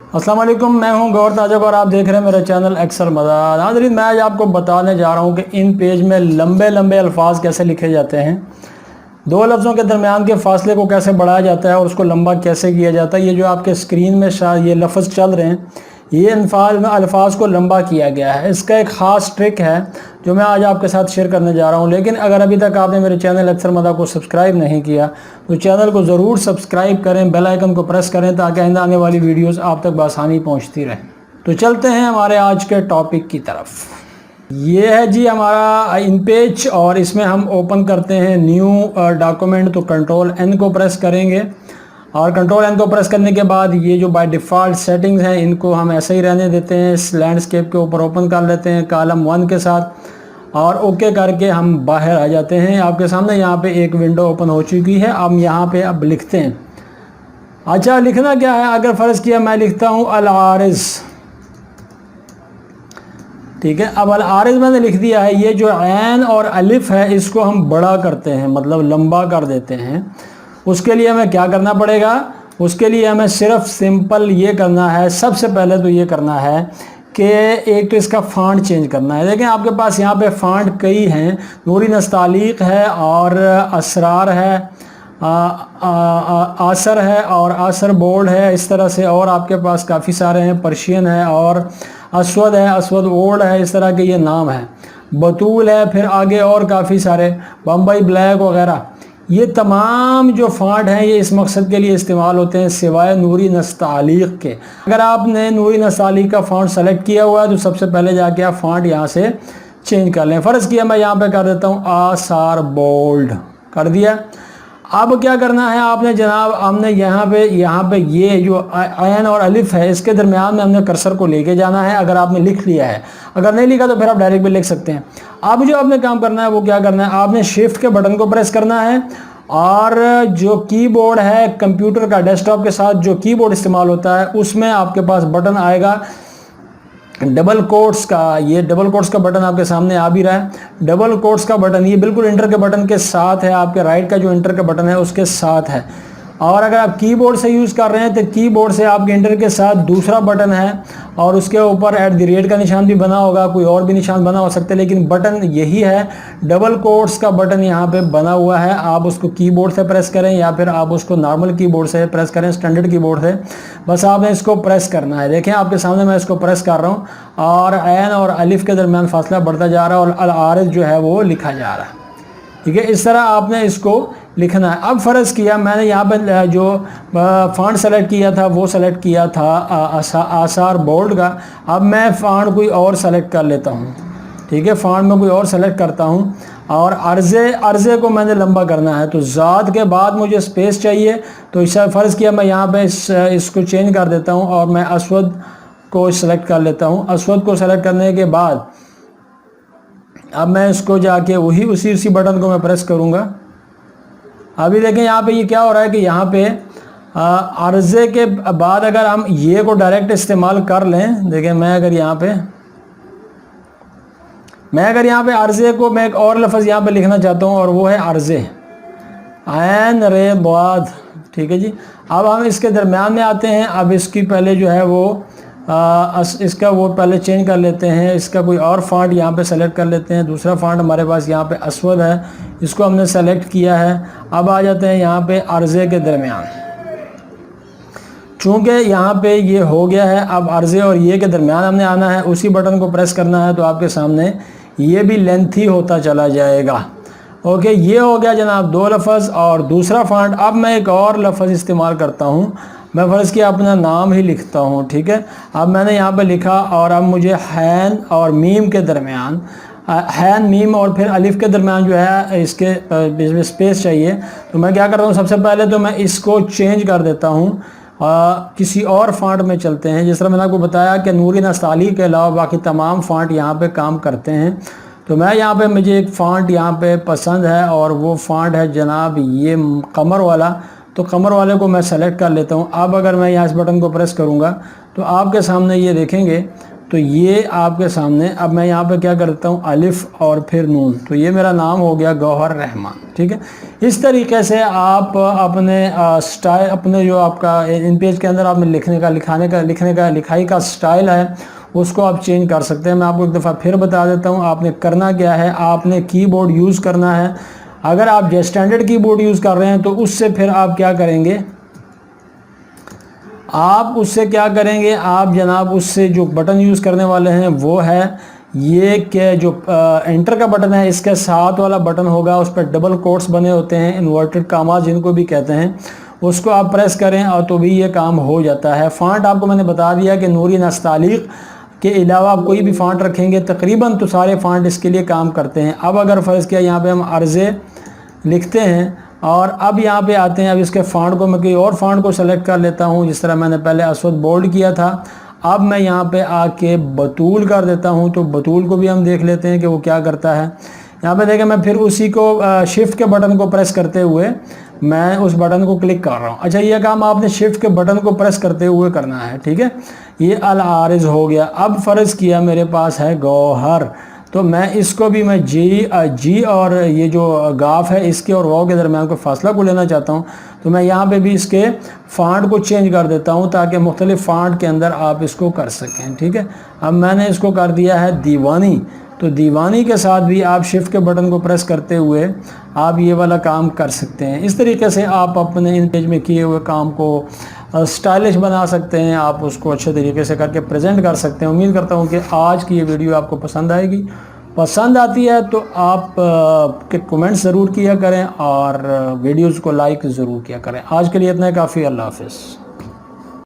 अस्सलाम वालेकुम, मैं हूं गौर ताजक और आप देख रहे हैं मेरा चैनल अक्सर मज़ा। नाज़रीन, मैं आज आपको बताने जा रहा हूं कि इन पेज में लंबे लंबे अल्फाज कैसे लिखे जाते हैं, दो लफ्ज़ों के दरमियान के फासले को कैसे बढ़ाया जाता है और उसको लंबा कैसे किया जाता है। ये जो आपके स्क्रीन में शायद ये लफ्ज़ चल रहे हैं, ये अल्फाज को लंबा किया गया है। इसका एक ख़ास ट्रिक है जो मैं आज आपके साथ शेयर करने जा रहा हूं। लेकिन अगर अभी तक आपने मेरे चैनल अक्सर मदा को सब्सक्राइब नहीं किया तो चैनल को ज़रूर सब्सक्राइब करें, बेल आइकन को प्रेस करें ताकि आइंदा आने वाली वीडियोस आप तक बआसानी पहुंचती रहे। तो चलते हैं हमारे आज के टॉपिक की तरफ। ये है जी हमारा इन पेज और इसमें हम ओपन करते हैं न्यू डॉक्यूमेंट। तो कंट्रोल एन को प्रेस करेंगे और कंट्रोल एन को प्रेस करने के बाद ये जो बाय डिफ़ॉल्ट सेटिंग्स हैं इनको हम ऐसे ही रहने देते हैं। इस लैंडस्केप के ऊपर ओपन कर लेते हैं कॉलम 1 के साथ और ओके करके हम बाहर आ जाते हैं। आपके सामने यहाँ पे एक विंडो ओपन हो चुकी है। अब यहाँ पे अब लिखते हैं। अच्छा, लिखना क्या है? अगर फ़र्ज़ किया मैं लिखता हूँ अल-आरिज़, ठीक है। अब अल-आरिज़ मैंने लिख दिया है। ये जो ऐन और अलिफ है इसको हम बड़ा करते हैं, मतलब लंबा कर देते हैं। उसके लिए हमें क्या करना पड़ेगा? उसके लिए हमें सिर्फ सिंपल ये करना है, सबसे पहले तो ये करना है कि एक तो इसका फ़ॉन्ट चेंज करना है। देखें आपके पास यहाँ पे फ़ॉन्ट कई हैं, नूरी नस्तालीक है और असरार है, आसर है और आसर बोल्ड है, इस तरह से। और आपके पास काफ़ी सारे हैं, पर्शियन है और असवद है, असवद ओल्ड है, इस तरह के ये नाम है। बतूल है, फिर आगे और काफ़ी सारे, बम्बई ब्लैक वगैरह। ये तमाम जो फ़ॉन्ट हैं ये इस मकसद के लिए इस्तेमाल होते हैं सिवाय नूरी नस्तालीक के। अगर आपने नूरी नस्तालीक का फ़ॉन्ट सेलेक्ट किया हुआ है तो सबसे पहले जाके आप फ़ॉन्ट यहाँ से चेंज कर लें। फ़र्ज़ किया मैं यहाँ पे कर देता हूँ आसार बोल्ड, कर दिया। अब क्या करना है आपने जनाब? हमने यहाँ पे ये जो ऐन और अलिफ है इसके दरमियान में हमने कर्सर को लेके जाना है। अगर आपने लिख लिया है, अगर नहीं लिखा तो फिर आप डायरेक्ट भी लिख सकते हैं। अब जो आपने काम करना है वो क्या करना है? आपने शिफ्ट के बटन को प्रेस करना है और जो कीबोर्ड है कंप्यूटर का डेस्कटॉप के साथ जो कीबोर्ड इस्तेमाल होता है उसमें आपके पास बटन आएगा डबल कोट्स का। ये डबल कोट्स का बटन आपके सामने आ भी रहा है। डबल कोट्स का बटन ये बिल्कुल इंटर के बटन के साथ है, आपके राइट का जो इंटर का बटन है उसके साथ है। और अगर आप कीबोर्ड से यूज़ कर रहे हैं तो कीबोर्ड से आपके इंटर के साथ दूसरा बटन है और उसके ऊपर @ का निशान भी बना होगा, कोई और भी निशान बना हो सकता है, लेकिन बटन यही है। डबल कोट्स का बटन यहाँ पे बना हुआ है। आप उसको कीबोर्ड से प्रेस करें या फिर आप उसको नॉर्मल कीबोर्ड से प्रेस करें, स्टैंडर्ड कीबोर्ड से। बस आपने इसको प्रेस करना है। देखें आपके सामने मैं इसको प्रेस कर रहा हूँ और ऐन और अलिफ के दरमियान फासला बढ़ता जा रहा है और अल-आरिज़ जो है वो लिखा जा रहा है, ठीक है। इस तरह आपने इसको लिखना है। अब फ़र्ज़ किया मैंने यहाँ पर जो फ़ॉन्ट सेलेक्ट किया था वो सेलेक्ट किया था आसार बोल्ड का। अब मैं फ़ॉन्ट कोई और सेलेक्ट कर लेता हूँ, ठीक है। फ़ॉन्ट में कोई और सेलेक्ट करता हूँ और अर्ज़े को मैंने लंबा करना है। तो ज़ात के बाद मुझे स्पेस चाहिए, तो इससे फ़र्ज़ किया मैं यहाँ पे इसको चेंज कर देता हूँ और मैं असवद को सेलेक्ट कर लेता हूँ। असवद को सेलेक्ट करने के बाद अब मैं इसको जाके उसी बटन को मैं प्रेस करूँगा। अभी देखें यहाँ पे ये क्या हो रहा है कि यहाँ पे अर्ज़े के बाद अगर हम ये को डायरेक्ट इस्तेमाल कर लें, देखें मैं अगर यहाँ पे अर्ज़े को मैं एक और लफ्ज़ यहाँ पे लिखना चाहता हूँ और वो है अर्ज़े, ऐन रे बाद, ठीक है जी। अब हम इसके दरमियान में आते हैं। अब इसकी पहले जो है वो इसका वो पहले चेंज कर लेते हैं। इसका कोई और फ़ॉन्ट यहाँ पे सेलेक्ट कर लेते हैं। दूसरा फ़ॉन्ट हमारे पास यहाँ पे असवद है, इसको हमने सेलेक्ट किया है। अब आ जाते हैं यहाँ पे अर्ज़े के दरमियान। चूँकि यहाँ पे ये हो गया है, अब अर्ज़े और ये के दरमियान हमने आना है, उसी बटन को प्रेस करना है तो आपके सामने ये भी लेंथी होता चला जाएगा। ओके, ये हो गया जनाब दो लफ्ज़ और दूसरा फ़ॉन्ट। अब मैं एक और लफ्ज़ इस्तेमाल करता हूँ। मैं फ़र्ज़ किया अपना नाम ही लिखता हूँ, ठीक है। अब मैंने यहाँ पे लिखा और अब मुझे हैन और मीम के दरमियान, हैन मीम और फिर अलिफ के दरमियान जो है इसके स्पेस चाहिए। तो मैं क्या करता हूँ, सबसे पहले तो मैं इसको चेंज कर देता हूँ, किसी और फ़ॉन्ट में चलते हैं। जिस तरह मैंने आपको बताया कि नूरी नस्तालीक के अलावा बाकी तमाम फ़ॉन्ट यहाँ पे काम करते हैं। तो मैं यहाँ पे मुझे एक फ़ॉन्ट यहाँ पे पसंद है और वो फ़ॉन्ट है जनाब ये कमर वाला। तो कमर वाले को मैं सेलेक्ट कर लेता हूँ। अब अगर मैं यहाँ इस बटन को प्रेस करूँगा तो आपके सामने ये देखेंगे तो ये आपके सामने, अब मैं यहाँ पे क्या करता हूँ, अलिफ और फिर नून, तो ये मेरा नाम हो गया गौहर रहमान। ठीक है, इस तरीके से आप अपने स्टाइल, अपने जो आपका इन पेज के अंदर आपने लिखाई का स्टाइल है उसको आप चेंज कर सकते हैं। मैं आपको एक दफ़ा फिर बता देता हूँ आपने करना क्या है। आपने कीबोर्ड यूज़ करना है। अगर आप जो स्टैंडर्ड कीबोर्ड यूज़ कर रहे हैं तो उससे फिर आप क्या करेंगे, आप जनाब उससे जो बटन यूज़ करने वाले हैं वो है ये कि जो एंटर का बटन है, इसके साथ वाला बटन होगा, उस पर डबल कोट्स बने होते हैं, इन्वर्टेड कामा जिनको भी कहते हैं, उसको आप प्रेस करें और तो भी ये काम हो जाता है। फ़ॉन्ट आपको मैंने बता दिया कि नूरी नस्तालिक के अलावा आप कोई भी फ़ॉन्ट रखेंगे तकरीबन तो सारे फ़ॉन्ट इसके लिए काम करते हैं। अब अगर फ़र्ज़ किया यहाँ पे हम अर्ज़े लिखते हैं और अब यहाँ पे आते हैं, अब इसके फ़ॉन्ट को मैं कोई और फ़ॉन्ट को सेलेक्ट कर लेता हूँ, जिस तरह मैंने पहले अस्वद बोल्ड किया था। अब मैं यहाँ पे आके बतूल कर देता हूँ, तो बतूल को भी हम देख लेते हैं कि वो क्या करता है। यहाँ पे देखें, मैं फिर उसी को शिफ्ट के बटन को प्रेस करते हुए मैं उस बटन को क्लिक कर रहा हूँ। अच्छा, ये काम आपने शिफ्ट के बटन को प्रेस करते हुए करना है। ठीक है, ये अल आरिज़ हो गया। अब फ़र्ज़ किया मेरे पास है गौहर, तो मैं इसको भी मैं जी और ये जो गाफ है इसके और वाव के दरमियान को फासला को लेना चाहता हूँ, तो मैं यहाँ पे भी इसके फ़ॉन्ट को चेंज कर देता हूँ ताकि मुख्तलिफ फ़ॉन्ट के अंदर आप इसको कर सकें। ठीक है, अब मैंने इसको कर दिया है दीवानी, तो दीवानी के साथ भी आप शिफ्ट के बटन को प्रेस करते हुए आप ये वाला काम कर सकते हैं। इस तरीके से आप अपने इन पेज में किए हुए काम को स्टाइलिश बना सकते हैं, आप उसको अच्छे तरीके से करके प्रेजेंट कर सकते हैं। उम्मीद करता हूँ कि आज की ये वीडियो आपको पसंद आएगी। पसंद आती है तो आप के कमेंट्स ज़रूर किया करें और वीडियोज़ को लाइक ज़रूर किया करें। आज के लिए इतना ही काफ़ी। अल्लाह हाफ़िज़।